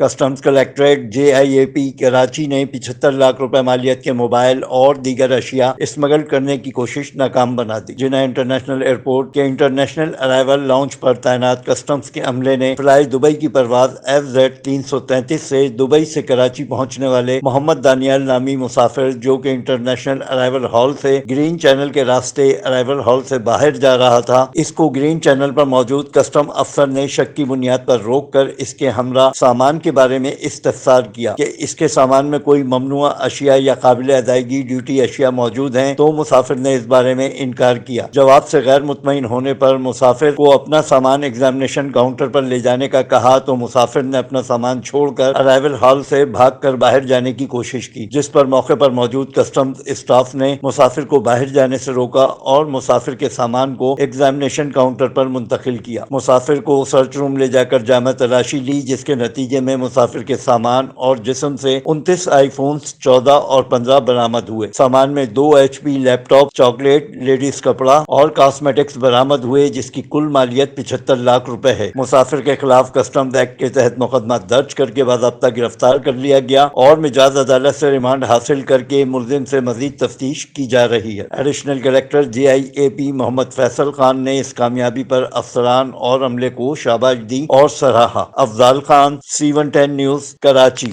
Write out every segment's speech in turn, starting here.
Customs کلیکٹریٹ JIAP Karachi نے 75 لاکھ روپے مالیت کے موبائل اور دیگر اشیاء اسمگل کرنے کی کوشش ناکام بنا دی۔ جناح انٹرنیشنل ایئرپورٹ کے انٹرنیشنل ارائیول لانچ پر تعینات کسٹمز کے عملے نے فلائی دبئی کی پرواز FZ 333 سے دبئی سے کراچی پہنچنے والے محمد دانیال نامی مسافر جو کہ انٹرنیشنل ارائیول ہال سے گرین چینل کے راستے ارائیول ہال سے باہر جا رہا تھا، اس کو گرین چینل پر موجود کسٹم افسر نے شک کی بنیاد پر روک کر اس کے ہمراہ سامان کے بارے میں استفسار کیا کہ اس کے سامان میں کوئی ممنوعہ اشیاء یا قابل ادائیگی ڈیوٹی اشیاء موجود ہیں، تو مسافر نے اس بارے میں انکار کیا۔ جواب سے غیر مطمئن ہونے پر مسافر کو اپنا سامان ایگزامینیشن کاؤنٹر پر لے جانے کا کہا تو مسافر نے اپنا سامان چھوڑ کر ارائیول ہال سے بھاگ کر باہر جانے کی کوشش کی، جس پر موقع پر موجود کسٹمز اسٹاف نے مسافر کو باہر جانے سے روکا اور مسافر کے سامان کو ایگزامینیشن کاؤنٹر پر منتقل کیا۔ مسافر کو سرچ روم لے جا کر جامع تلاشی لی، جس کے نتیجے میں مسافر کے سامان اور جسم سے 29 آئی فونز 14 اور 15 برآمد ہوئے۔ سامان میں 2 HP لیپ ٹاپ، چاکلیٹ، لیڈیز کپڑا اور کاسمیٹکس برآمد ہوئے، جس کی کل مالیت 75 لاکھ روپے ہے۔ مسافر کے خلاف کسٹمز ایکٹ کے تحت مقدمہ درج کر کے باضابطہ گرفتار کر لیا گیا اور مجاز عدالت سے ریمانڈ حاصل کر کے ملزم سے مزید تفتیش کی جا رہی ہے۔ ایڈیشنل کلیکٹر JIAP محمد فیصل خان نے اس کامیابی پر افسران اور عملے کو شاباش دی اور سراہا۔ Afzal Khan, C110 news, Karachi.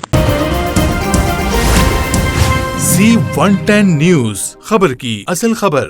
C110 news, خبر کی اصل خبر۔